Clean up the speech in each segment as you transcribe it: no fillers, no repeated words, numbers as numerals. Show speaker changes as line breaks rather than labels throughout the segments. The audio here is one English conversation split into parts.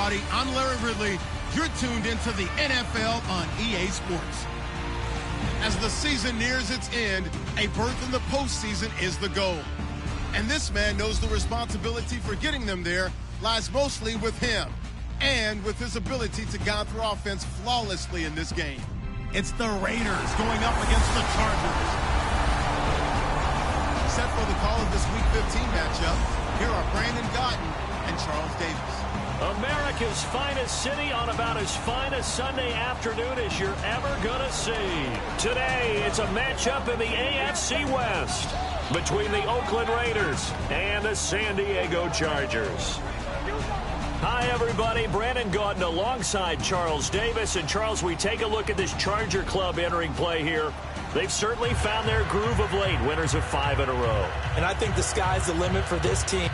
everybody. I'm Larry Ridley. You're tuned into the NFL on EA Sports. As the season nears its end, a berth in the postseason is the goal. And this man knows the responsibility for getting them there lies mostly with him and with his ability to guide through offense flawlessly in this game. It's the Raiders going up against the Chargers. Set for the call of this Week 15 matchup, here are Brandon Gaudin and Charles Davis.
America's finest city on about as fine a Sunday afternoon as you're ever going to see. Today, it's a matchup in the AFC West between the Oakland Raiders and the San Diego Chargers. Hi, everybody. Brandon Gaudin alongside Charles Davis. And, Charles, we take a look at this Charger club entering play here. They've certainly found their groove of late, winners of 5 in a row.
And I think the sky's the limit for this team.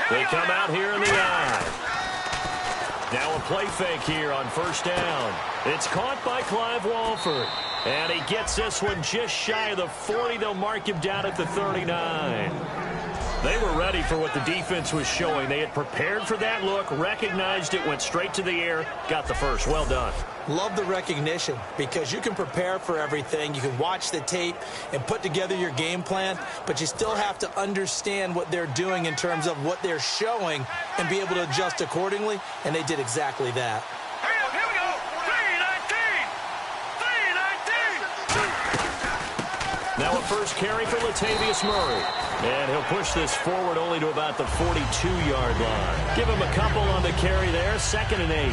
They come out here in the eye. Now a play fake here on first down. It's caught by Clive Walford. And he gets this one just shy of the 40. They'll mark him down at the 39. They were ready for what the defense was showing. They had prepared for that look, recognized it, went straight to the air, got the first. Well done.
Love the recognition because you can prepare for everything. You can watch the tape and put together your game plan, but you still have to understand what they're doing in terms of what they're showing and be able to adjust accordingly, and they did exactly that.
Here we go. 3-19. Now a first carry for Latavius Murray. And he'll push this forward only to about the 42-yard line. Give him a couple on the carry there, 2nd and 8.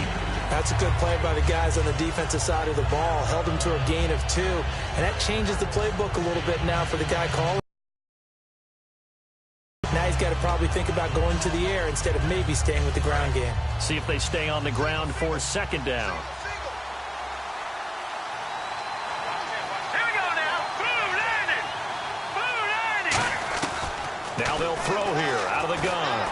That's a good play by the guys on the defensive side of the ball. Held him to a gain of 2. And that changes the playbook a little bit now for the guy calling. Now he's got to probably think about going to the air instead of maybe staying with the ground game.
See if they stay on the ground for 2nd down. Now they'll throw here out of the gun.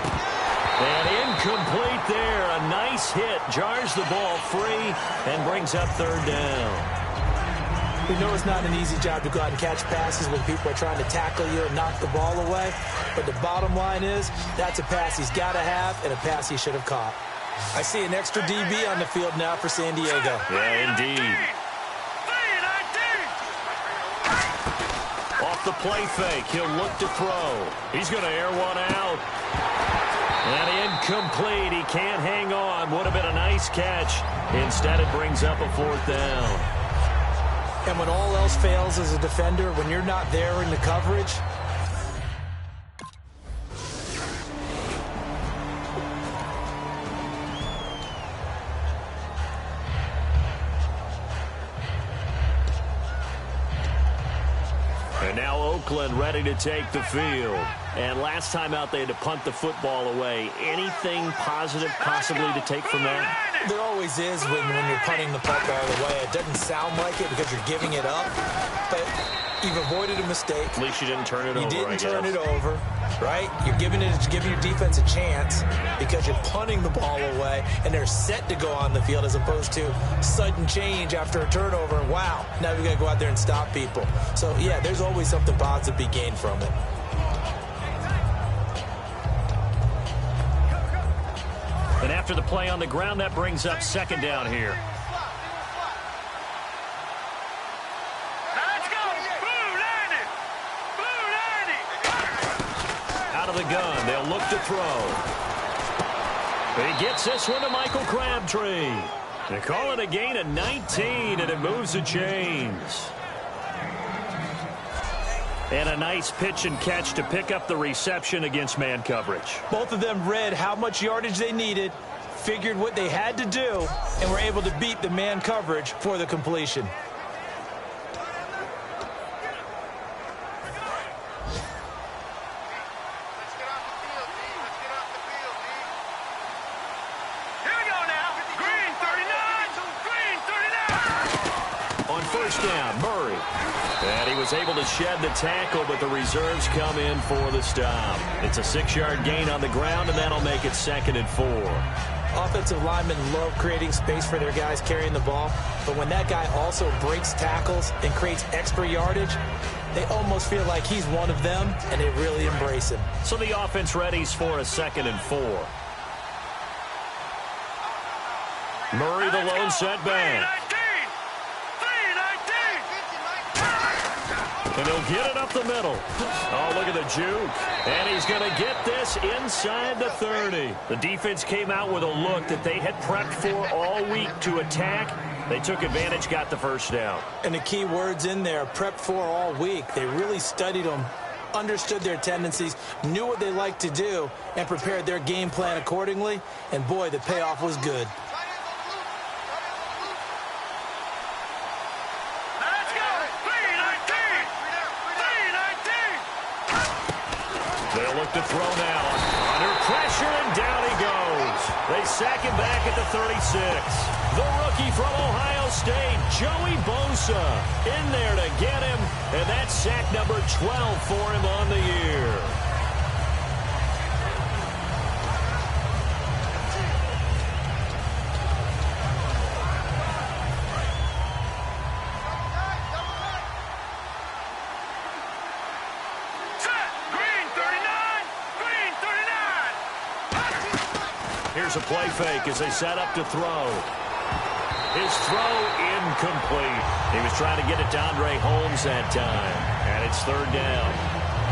And incomplete there. A nice hit. Jars the ball free and brings up 3rd down.
We know it's not an easy job to go out and catch passes when people are trying to tackle you and knock the ball away. But the bottom line is that's a pass he's got to have and a pass he should have caught. I see an extra DB on the field now for San Diego.
Yeah, indeed. Off the play fake, he'll look to throw. He's going to air one out. And incomplete. He can't hang on. Would have been a nice catch. Instead, it brings up a 4th down.
And when all else fails as a defender, when you're not there in the coverage,
and now Oakland ready to take the field. And last time out, they had to punt the football away. Anything positive possibly to take from that?
There always is when you're punting the football away. It doesn't sound like it because you're giving it up, but you've avoided a mistake.
At least you didn't turn it over,
You didn't turn it over, right? You're giving your defense a chance because you're punting the ball away, and they're set to go on the field as opposed to sudden change after a turnover. And wow, now we got to go out there and stop people. So, yeah, there's always something positive to be gained from it.
And after the play on the ground, that brings up 2nd down here. Let's go! Out of the gun, they'll look to throw. He gets this one to Michael Crabtree. They call it a gain of 19, and it moves the chains. And a nice pitch and catch to pick up the reception against man coverage.
Both of them read how much yardage they needed, figured what they had to do, and were able to beat the man coverage for the completion.
first down. Murray. And he was able to shed the tackle, but the reserves come in for the stop. It's a 6-yard gain on the ground, and that'll make it 2nd and 4.
Offensive linemen love creating space for their guys carrying the ball, but when that guy also breaks tackles and creates extra yardage, they almost feel like he's one of them, and they really embrace him.
So the offense readies for a 2nd and 4. Murray, the lone setback. And he'll get it up the middle. Oh, look at the juke. And he's going to get this inside the 30. The defense came out with a look that they had prepped for all week to attack. They took advantage, got the first down.
And the key words in there, prepped for all week. They really studied them, understood their tendencies, knew what they liked to do, and prepared their game plan accordingly. And, boy, the payoff was good.
They'll look to throw now. Under pressure, and down he goes. They sack him back at the 36. The rookie from Ohio State, Joey Bosa, in there to get him. And that's sack number 12 for him on the year. Here's a play fake as they set up to throw. His throw incomplete. He was trying to get it to Andre Holmes that time. And it's 3rd down.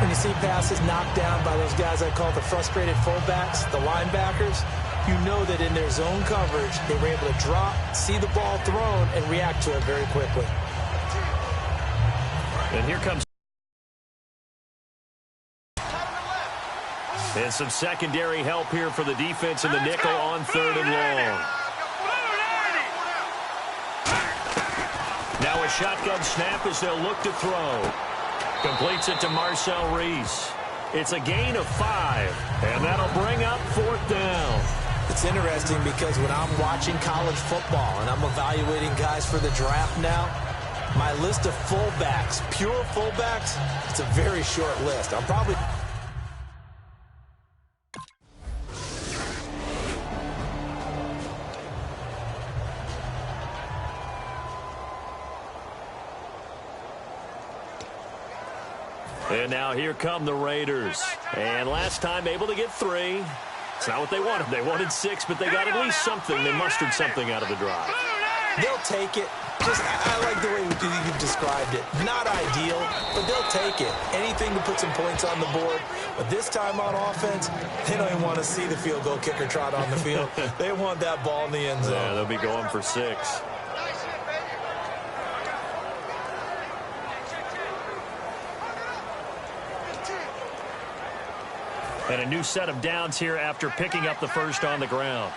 When you see passes knocked down by those guys I call the frustrated fullbacks, the linebackers, you know that in their zone coverage, they were able to drop, see the ball thrown, and react to it very quickly.
And here comes. And some secondary help here for the defense in the nickel on 3rd and long. Now a shotgun snap as they'll look to throw. Completes it to Marcel Reese. It's a gain of 5, and that'll bring up 4th down.
It's interesting because when I'm watching college football and I'm evaluating guys for the draft now, my list of fullbacks, pure fullbacks, it's a very short list. I'm probably...
And now here come the Raiders. And last time able to get 3. It's not what they wanted. They wanted 6, but they got at least something. They mustered something out of the drive.
They'll take it. I like the way you've described it. Not ideal, but they'll take it. Anything to put some points on the board. But this time on offense, they don't even want to see the field goal kicker trot on the field. They want that ball in the end zone.
Yeah, they'll be going for 6. And a new set of downs here after picking up the first on the ground.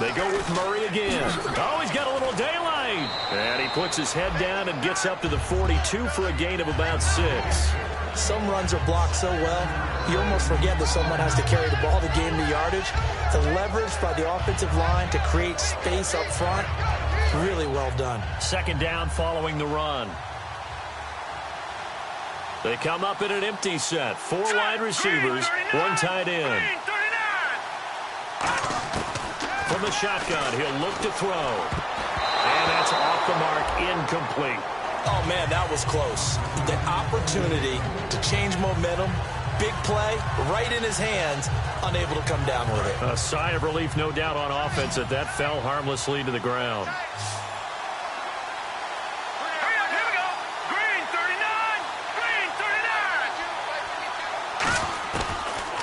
They go with Murray again. Oh, he's got a little daylight. And he puts his head down and gets up to the 42 for a gain of about 6.
Some runs are blocked so well, you almost forget that someone has to carry the ball to gain the yardage. The leverage by the offensive line to create space up front, really well done.
2nd down following the run. They come up in an empty set. 4 wide receivers, 1 tight end. From the shotgun, he'll look to throw. And that's off the mark, incomplete.
Oh, man, that was close. The opportunity to change momentum, big play, right in his hands, unable to come down with it.
A sigh of relief, no doubt, on offense that fell harmlessly to the ground.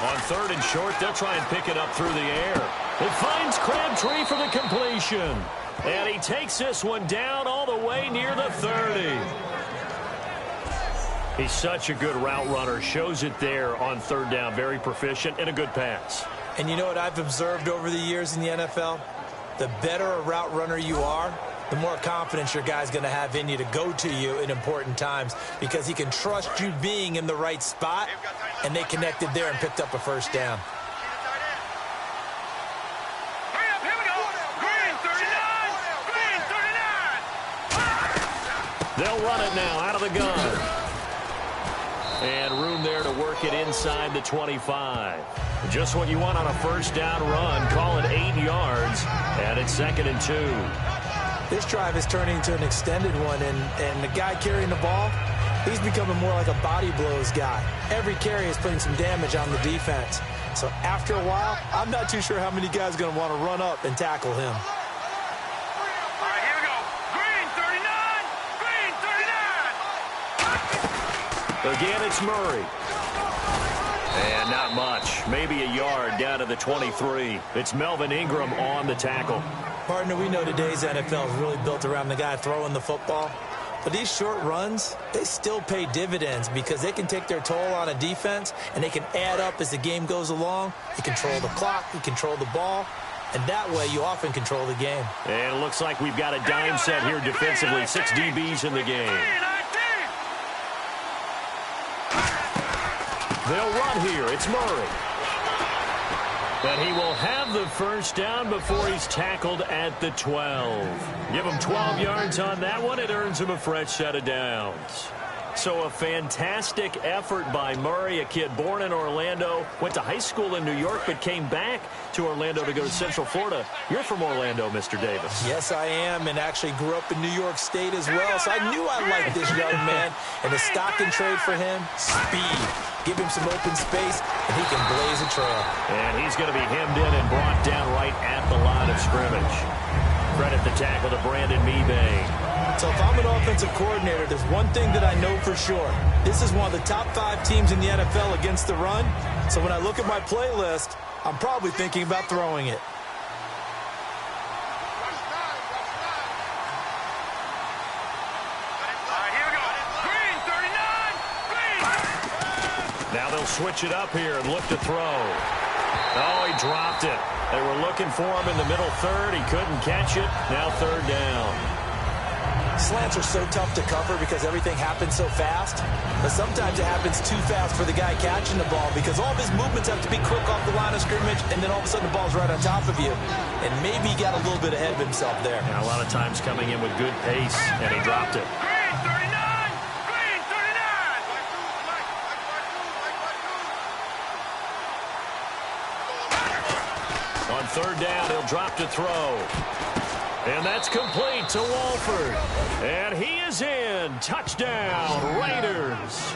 On 3rd and short, they'll try and pick it up through the air. It finds Crabtree for the completion. And he takes this one down all the way near the 30. He's such a good route runner. Shows it there on 3rd down. Very proficient and a good pass.
And you know what I've observed over the years in the NFL? The better a route runner you are, the more confidence your guy's going to have in you to go to you in important times because he can trust you being in the right spot, and they connected there and picked up a first down.
They'll run it now out of the gun. And room there to work it inside the 25. Just what you want on a first down run. Call it 8 yards. And it's 2nd and 2.
This drive is turning into an extended one. And the guy carrying the ball, he's becoming more like a body blows guy. Every carry is putting some damage on the defense. So after a while, I'm not too sure how many guys are going to want to run up and tackle him.
All right, here we go. Green 39. Green 39.
Again, it's Murray. And not much. Maybe a yard down to the 23. It's Melvin Ingram on the tackle.
Partner, we know today's NFL is really built around the guy throwing the football. But these short runs, they still pay dividends because they can take their toll on a defense and they can add up as the game goes along. You control the clock, you control the ball, and that way you often control the game.
And it looks like we've got a dime set here defensively. 6 DBs in the game. They'll run here. It's Murray. But he will have the first down before he's tackled at the 12. Give him 12 yards on that one. It earns him a fresh set of downs. So a fantastic effort by Murray, a kid born in Orlando, went to high school in New York, but came back to Orlando to go to Central Florida. You're from Orlando, Mr. Davis.
Yes, I am, and actually grew up in New York State as well, so I knew I liked this young man. And the stock and trade for him, speed. Give him some open space, and he can blaze a trail.
And he's going to be hemmed in and brought down right at the line of scrimmage. Credit the tackle to Brandon Mebane.
So if I'm an offensive coordinator, there's one thing that I know for sure. This is one of the top 5 teams in the NFL against the run. So when I look at my playlist, I'm probably thinking about throwing it.
Now they'll switch it up here and look to throw. Oh, he dropped it. They were looking for him in the middle third. He couldn't catch it. Now 3rd down.
Slants are so tough to cover because everything happens so fast. But sometimes it happens too fast for the guy catching the ball because all of his movements have to be quick off the line of scrimmage, and then all of a sudden the ball's right on top of you. And maybe he got a little bit ahead of himself there.
And a lot of times coming in with good pace, and he dropped it. On 3rd down, he'll drop to throw. And that's complete to Walford. And he is in. Touchdown, Raiders.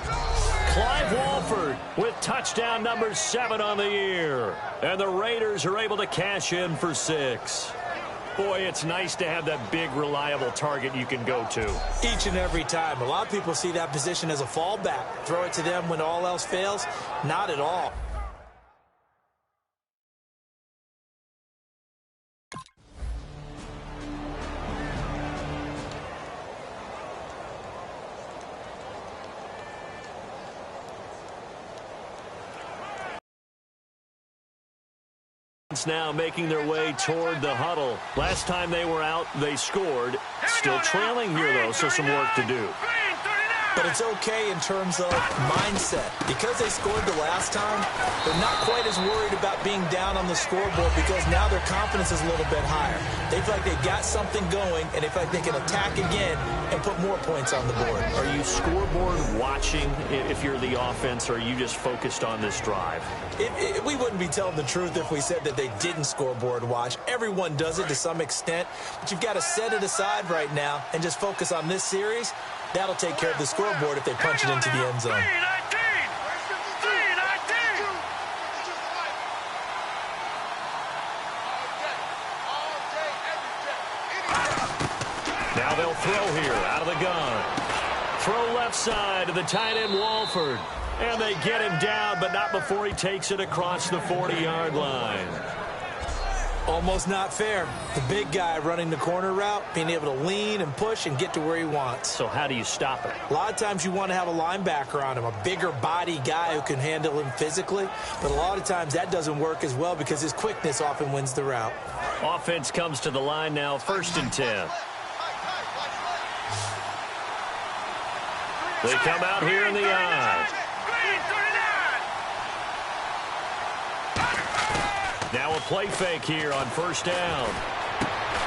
Clive Walford with touchdown number 7 on the year. And the Raiders are able to cash in for 6. Boy, it's nice to have that big, reliable target you can go to.
Each and every time. A lot of people see that position as a fallback. Throw it to them when all else fails. Not at all.
Now making their way toward the huddle. Last time they were out, they scored. Still trailing here, though, so some work to do.
But it's okay in terms of mindset. Because they scored the last time, they're not quite as worried about being down on the scoreboard because now their confidence is a little bit higher. They feel like they've got something going, and they feel like they can attack again and put more points on the board.
Are you scoreboard watching if you're the offense, or are you just focused on this drive?
We wouldn't be telling the truth if we said that they didn't scoreboard watch. Everyone does it to some extent, but you've got to set it aside right now and just focus on this series. That'll take care of the scoreboard if they punch it into the end zone.
Now they'll throw here out of the gun. Throw left side to the tight end Walford. And they get him down, but not before he takes it across the 40-yard line.
Almost not fair. The big guy running the corner route, being able to lean and push and get to where he wants.
So how do you stop it?
A lot of times you want to have a linebacker on him, a bigger body guy who can handle him physically. But a lot of times that doesn't work as well because his quickness often wins the route.
Offense comes to the line now, 1st and 10. They come out here in the eye. Now a play fake here on 1st down.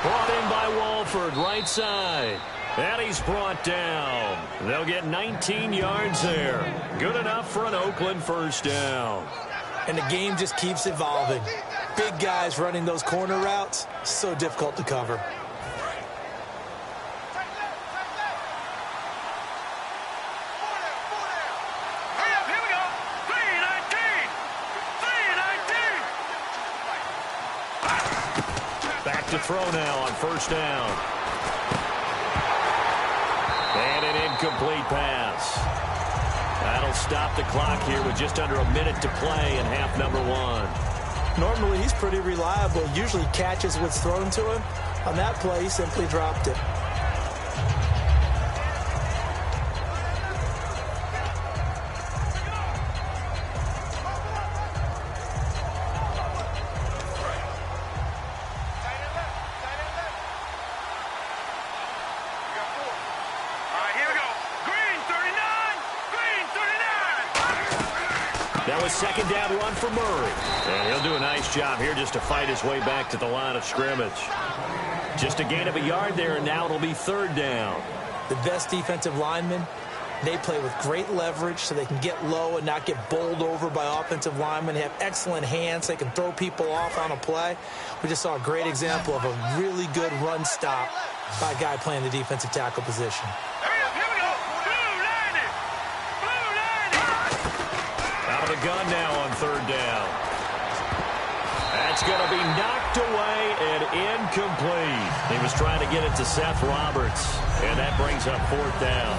Brought in by Walford, right side. And he's brought down. They'll get 19 yards there. Good enough for an Oakland first down.
And the game just keeps evolving. Big guys running those corner routes, so difficult to cover.
Hurry up, here we go. 3-19.
Back to throw now on first down. And an incomplete pass. That'll stop the clock here with just under a minute to play in half number one.
Normally, he's pretty reliable. Usually catches what's thrown to him. On that play, he simply dropped it.
That was second down run for Murray. And he'll do a nice job here just to fight his way back to the line of scrimmage. Just a gain of a yard there, and now it'll be third down.
The best defensive linemen, they play with great leverage so they can get low and not get bowled over by offensive linemen. They have excellent hands. They can throw people off on a play. We just saw a great example of a really good run stop by a guy playing the defensive tackle position.
The gun now on third down. That's going to be knocked away and incomplete. He was trying to get it to Seth Roberts, and that brings up fourth down.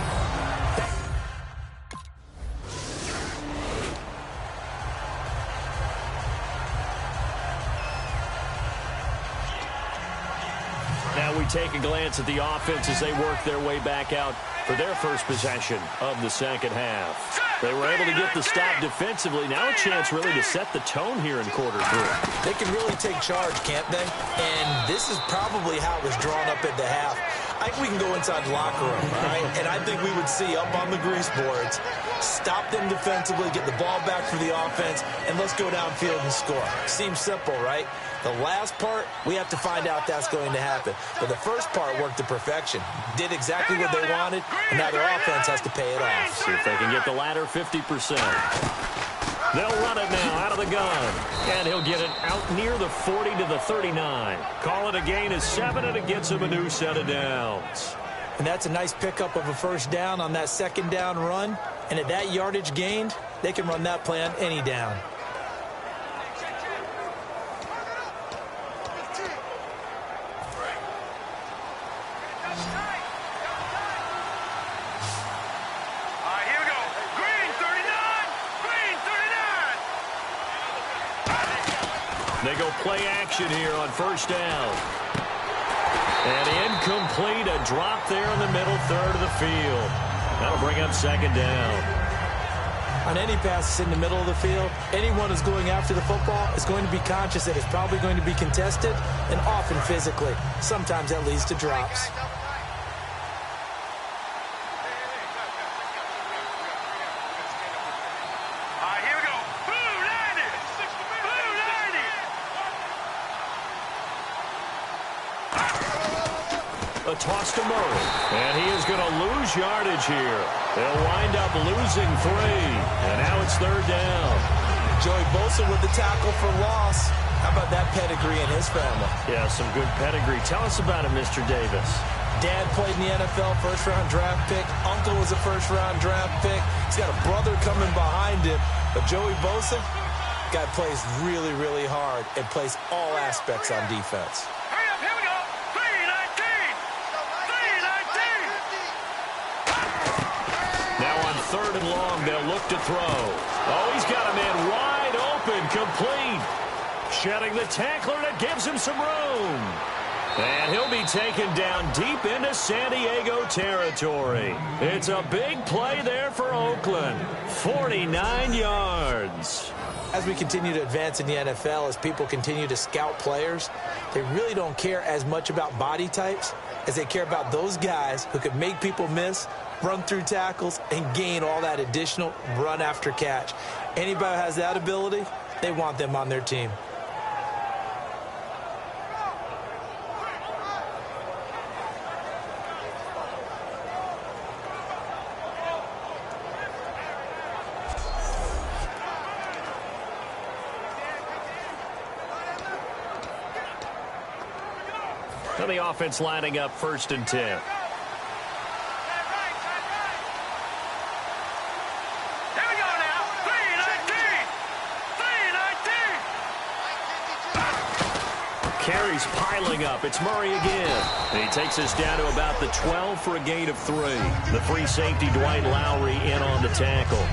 Now we take a glance at the offense as they work their way back out for their first possession of the second half. They were able to get the stop defensively. Now a chance really to set the tone here in quarter three.
They can really take charge, can't they? And this is probably how it was drawn up at the half. I think we can go inside the locker room, all right? And I think we would see up on the grease boards, stop them defensively, get the ball back for the offense, and let's go downfield and score. Seems simple, right? The last part, we have to find out that's going to happen. But the first part worked to perfection. Did exactly what they wanted, and now their offense has to pay it off.
See if they can get the latter 50%. They'll run it now out of the gun. And he'll get it out near the 40 to the 39. Call it a gain of 7, and it gets him a new set of downs.
And that's a nice pickup of a first down on that second down run. And at that yardage gained, they can run that play on any down.
They go play action here on first down. And incomplete, a drop there in the middle third of the field. That'll bring up second down.
On any passes in the middle of the field, anyone who's going after the football is going to be conscious that it's probably going to be contested, and often physically. Sometimes that leads to drops.
A toss to Murray, and he is going to lose yardage here. They'll wind up losing 3, and now it's third down.
Joey Bosa with the tackle for loss. How about that pedigree in his family?
Yeah, some good pedigree. Tell us about it, Mr. Davis.
Dad played in the NFL, first-round draft pick. Uncle was a first-round draft pick. He's got a brother coming behind him. But Joey Bosa, guy plays really, really hard and plays all aspects on defense.
Third and long, they'll look to throw. Oh, he's got a man wide open, complete. Shedding the tackler, that gives him some room. And he'll be taken down deep into San Diego territory. It's a big play there for Oakland. 49 yards.
As we continue to advance in the NFL, as people continue to scout players, they really don't care as much about body types as they care about those guys who could make people miss, run through tackles, and gain all that additional run after catch. Anybody who has that ability, they want them on their team.
And the offense lining up 1st and 10. Carries piling up. It's Murray again. And he takes us down to about the 12 for a gain of 3. The free safety, Dwight Lowry, in on the tackle.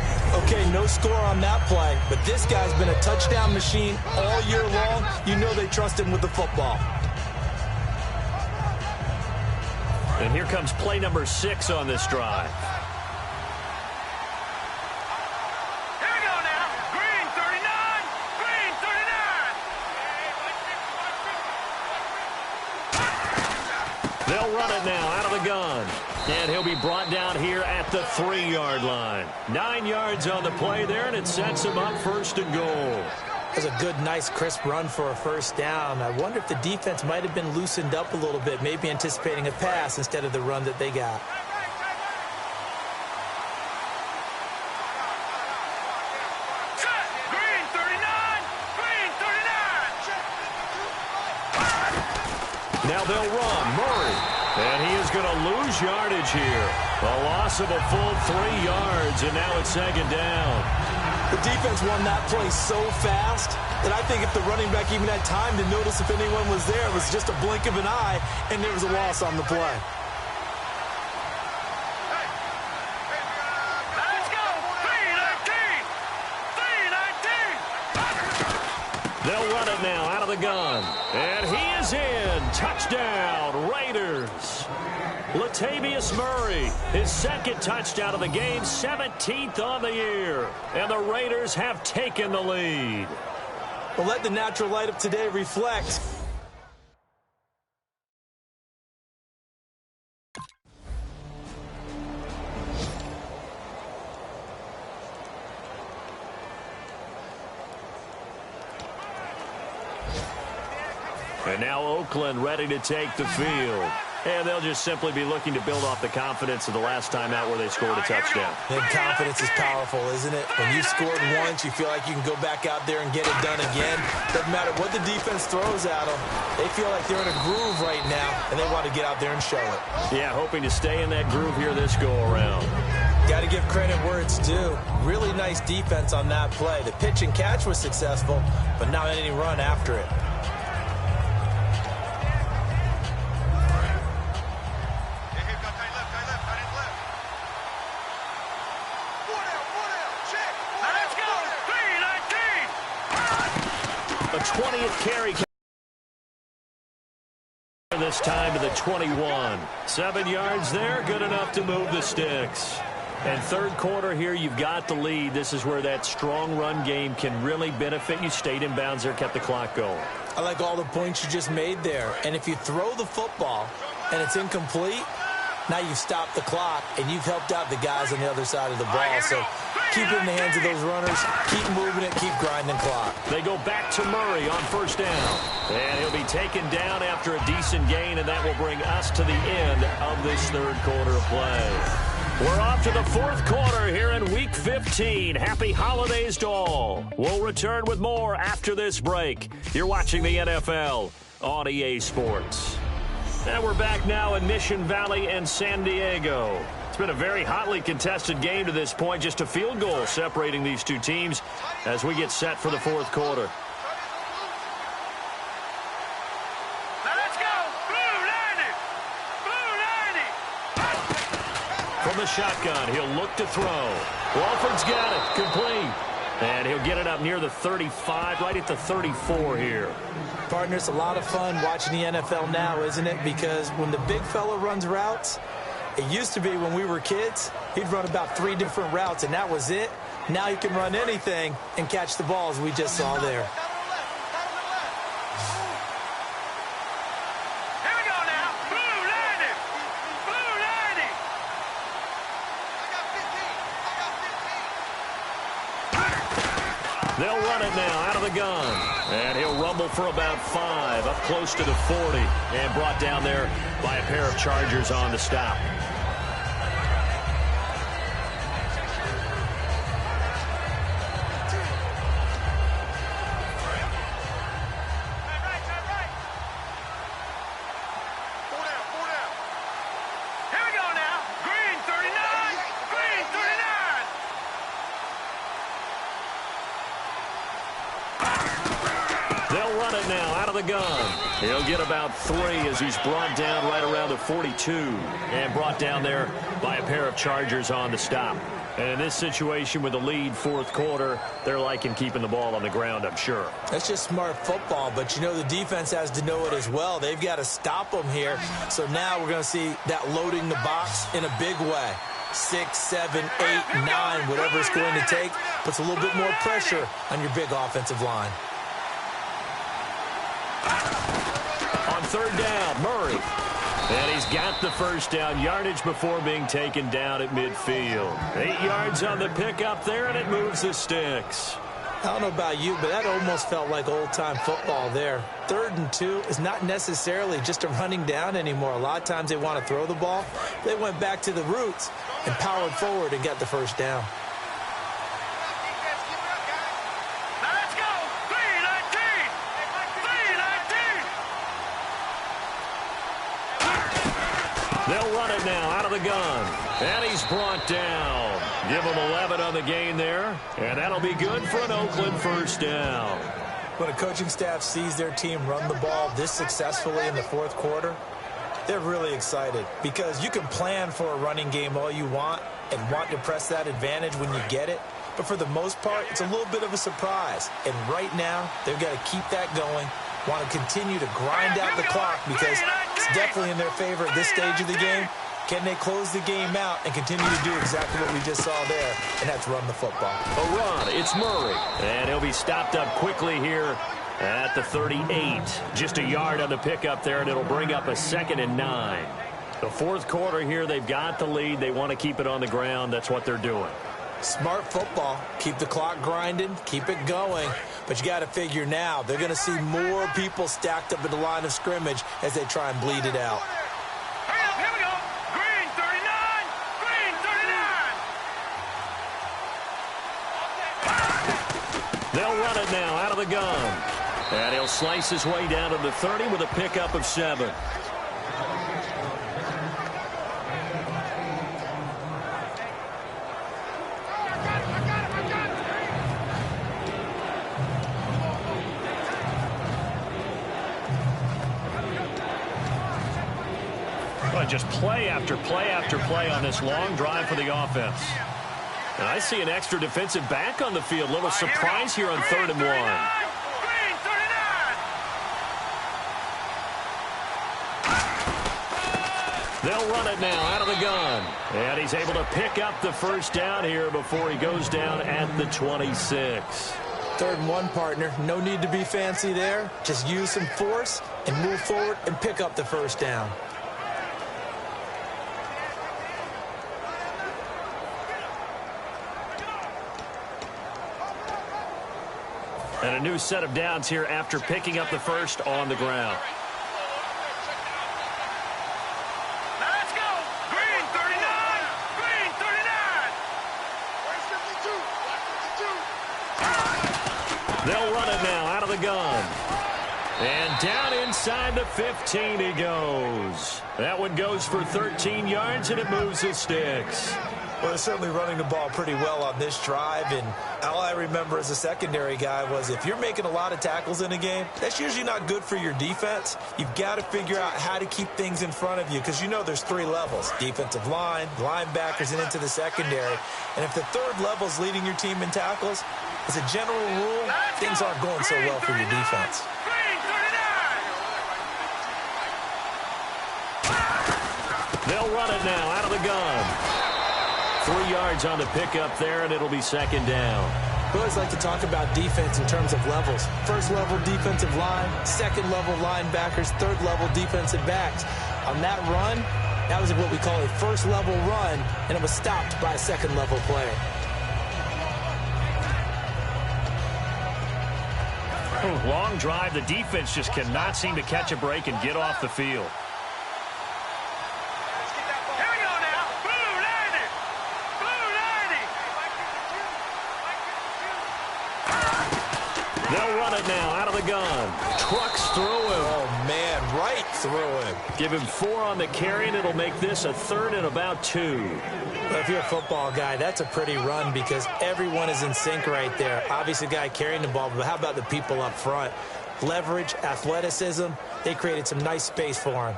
Okay, no score on that play, but this guy's been a touchdown machine all year long. You know they trust him with the football.
And here comes play number 6 on this drive. They'll run it now out of the gun. And he'll be brought down here at the 3-yard line. 9 yards on the play there, and it sets him up 1st and goal.
That's a good, nice, crisp run for a 1st down. I wonder if the defense might have been loosened up a little bit, maybe anticipating a pass instead of the run that they got.
Now they'll run. Murray. And he is going to lose yardage here. A loss of a full 3 yards, and now it's 2nd down.
The defense won that play so fast that I think if the running back even had time to notice if anyone was there, it was just a blink of an eye, and there was a loss on the play.
They'll run it now out of the gun. And he is in. Touchdown, Raiders. Latavius Murray, his 2nd touchdown of the game, 17th on the year. And the Raiders have taken the lead.
Well, let the natural light of today reflect.
And now Oakland ready to take the field. And they'll just simply be looking to build off the confidence of the last time out where they scored a touchdown.
And confidence is powerful, isn't it? When you've scored once, you feel like you can go back out there and get it done again. Doesn't matter what the defense throws at them. They feel like they're in a groove right now, and they want to get out there and show it.
Yeah, hoping to stay in that groove here this go-around.
Got to give credit where it's due. Really nice defense on that play. The pitch and catch was successful, but not any run after it.
A 20th carry this time to the 21. 7 yards there, good enough to move the sticks. And 3rd quarter here, you've got the lead. This is where that strong run game can really benefit you. Stayed in bounds there, kept the clock going.
I like all the points you just made there. And if you throw the football and it's incomplete, now you've stopped the clock and you've helped out the guys on the other side of the ball. So keep it in the hands of those runners. Keep moving it. Keep grinding clock.
They go back to Murray on 1st down. And he'll be taken down after a decent gain, and that will bring us to the end of this 3rd quarter of play. We're off to the 4th quarter here in Week 15. Happy holidays to all. We'll return with more after this break. You're watching the NFL on EA Sports. And we're back now in Mission Valley and San Diego. It's been a very hotly contested game to this point. Just a field goal separating these two teams as we get set for the 4th quarter.
Let's go! Blue 90! Blue 90!
From the shotgun, he'll look to throw. Walford's got it. Complete. And he'll get it up near the 35, right at the 34 here.
Partner, it's a lot of fun watching the NFL now, isn't it? Because when the big fella runs routes, it used to be when we were kids, he'd run about 3 different routes, and that was it. Now he can run anything and catch the ball, as we just saw there.
Here we go now. Blue 90! Blue 90!
They'll run it now out of the gun. And he'll rumble for about 5, up close to the 40. And brought down there by a pair of Chargers on the stop. gun. He'll get about 3 as he's brought down right around the 42 and brought down there by a pair of Chargers on the stop. And in this situation with the lead fourth quarter, they're liking keeping the ball on the ground, I'm sure.
That's just smart football, but you know the defense has to know it as well. They've got to stop them here. So now we're going to see that loading the box in a big way. 6, 7, 8, 9, whatever it's going to take, puts a little bit more pressure on your big offensive line.
On third down, Murray. And he's got the first down yardage before being taken down at midfield. 8 yards on the pickup there, and it moves the sticks.
I don't know about you, but that almost felt like old-time football there. 3rd and 2 is not necessarily just a running down anymore. A lot of times they want to throw the ball. They went back to the roots and powered forward and got the first down.
Let's go! 3-19! 3-19!
They'll run it now out of the gun. And he's brought down. Give him 11 on the gain there. And that'll be good for an Oakland first down.
When a coaching staff sees their team run the ball this successfully in the fourth quarter, they're really excited because you can plan for a running game all you want and want to press that advantage when you get it. But for the most part, it's a little bit of a surprise. And right now, they've got to keep that going, want to continue to grind out the clock because it's definitely in their favor at this stage of the game. Can they close the game out and continue to do exactly what we just saw there, and that's run the football?
A run, it's Murray. And he'll be stopped up quickly here at the 38. Just a yard on the pickup there, and it'll bring up a 2nd and 9. The fourth quarter here, they've got the lead. They want to keep it on the ground. That's what they're doing.
Smart football. Keep the clock grinding. Keep it going. But you got to figure now, they're going to see more people stacked up at the line of scrimmage as they try and bleed it out.
Here we go! Green 39! Green 39!
They'll run it now out of the gun. And he'll slice his way down to the 30 with a pickup of 7. Just play after play after play on this long drive for the offense. And I see an extra defensive back on the field. Little surprise here on 3rd and 1.
Green 39!
They'll run it now out of the gun. And he's able to pick up the first down here before he goes down at the 26.
3rd and 1, partner. No need to be fancy there. Just use some force and move forward and pick up the first down.
And a new set of downs here after picking up the first on the ground.
Let's go! Green 39! Green 39!
They'll run it now out of the gun. And down inside the 15 he goes. That one goes for 13 yards, and it moves the sticks.
Well, they're certainly running the ball pretty well on this drive, and all I remember as a secondary guy was if you're making a lot of tackles in a game, that's usually not good for your defense. You've got to figure out how to keep things in front of you because you know there's 3 levels, defensive line, linebackers, and into the secondary. And if the 3rd level is leading your team in tackles, as a general rule, things aren't going so well for your defense.
Green 39!
They'll run it now out of the gun. 3 yards on the pickup there, and it'll be 2nd down.
We always like to talk about defense in terms of levels. 1st level defensive line, 2nd level linebackers, 3rd level defensive backs. On that run, that was what we call a 1st level run, and it was stopped by a 2nd level player.
Long drive. The defense just cannot seem to catch a break and get off the field.
Here we go now! Blue 90! Blue 90!
They'll run it now out of the gun. Trucks through him.
Oh, man, right through him.
Give him 4 on the carry, and it'll make this a 3rd and about 2.
Well, if you're a football guy, that's a pretty run because everyone is in sync right there. Obviously, the guy carrying the ball, but how about the people up front? leverage, athleticism. They created some nice space for him.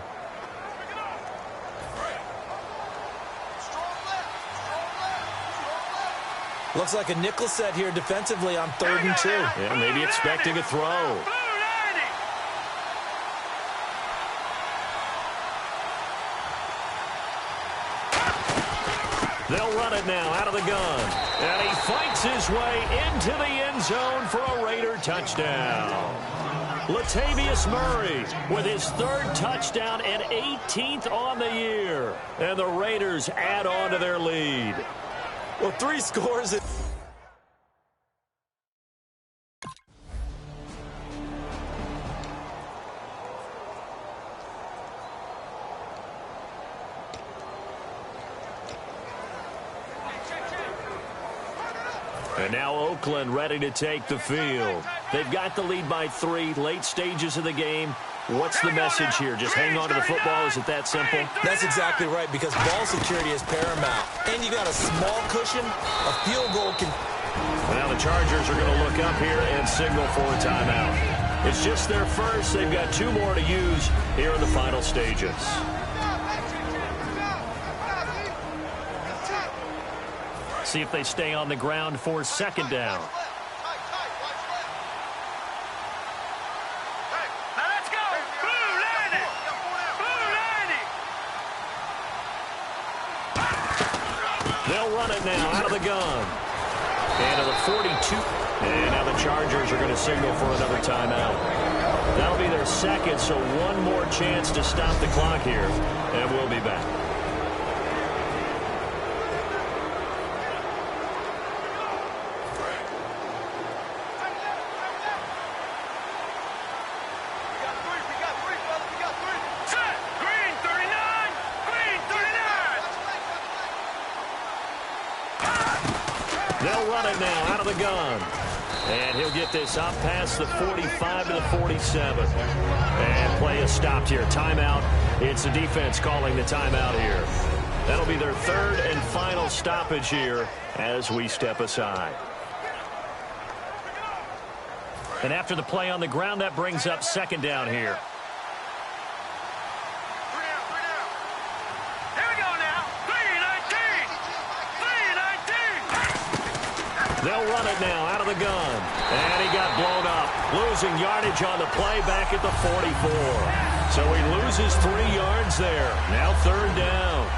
Looks like a nickel set here defensively on 3rd and 2.
Yeah, maybe expecting a throw. They'll run it now out of the gun. And he fights his way into the end zone for a Raider touchdown. Latavius Murray with his 3rd touchdown and 18th on the year. And the Raiders add on to their lead.
Well, 3 scores.
And now Oakland ready to take the field. They've got the lead by 3, late stages of the game. What's the message here? Just hang on to the football? Is it that simple?
That's exactly right, because ball security is paramount. And you got a small cushion. A field goal can...
Now the Chargers are going to look up here and signal for a timeout. It's just their first. They've got 2 more to use here in the final stages. See if they stay on the ground for 2nd down. They'll run it now out of the gun. And to the 42. And now the Chargers are going to signal for another timeout. That'll be their 2nd, so 1 more chance to stop the clock here. And we'll be back. They'll run it now out of the gun. And he'll get this up past the 45 to the 47. And play is stopped here. Timeout. It's the defense calling the timeout here. That'll be their 3rd and final stoppage here as we step aside. And after the play on the ground, that brings up 2nd down here. They'll run it now out of the gun. And he got blown up. Losing yardage on the play back at the 44. So he loses 3 yards there. Now 3rd down.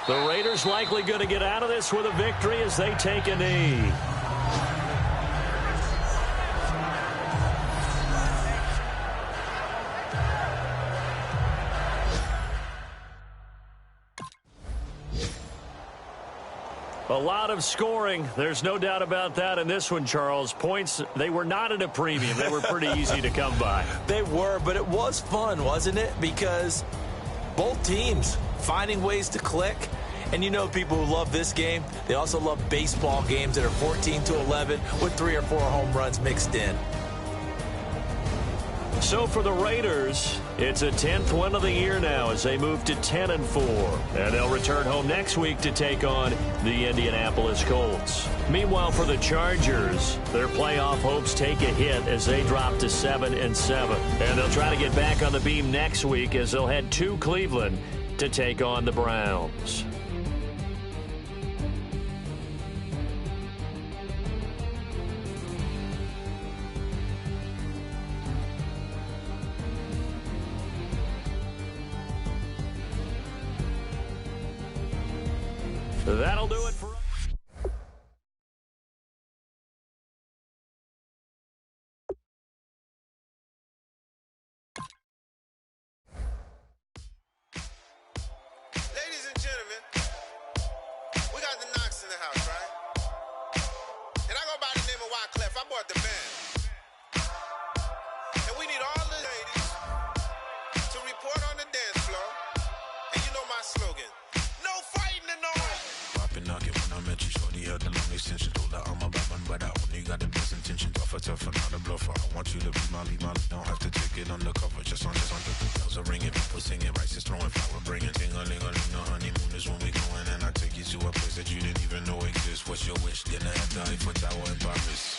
The Raiders likely going to get out of this with a victory as they take a knee. A lot of scoring. There's no doubt about that in this one, Charles. Points, they were not at a premium. They were pretty easy to come by.
They were, but it was fun, wasn't it? Because both teams finding ways to click. And you know people who love this game, they also love baseball games that are 14-11 with 3 or 4 home runs mixed in.
So for the Raiders, it's a 10th win of the year now as they move to 10-4. And they'll return home next week to take on the Indianapolis Colts. Meanwhile, for the Chargers, their playoff hopes take a hit as they drop to 7-7. And they'll try to get back on the beam next week as they'll head to Cleveland to take on the Browns. That'll do it for us.
Ladies and gentlemen, we got the Knox in the house, right? tougher, not a bluffer. I want you to be my lead, don't have to take it undercover. Just under the bells are ringing, people singing, rice is throwing, flower bringing, ting-a-ling-a-ling, the honeymoon is when we going, and I take you to a place that you didn't even know exists. What's your wish? Dinner at the Eiffel Tower in Paris.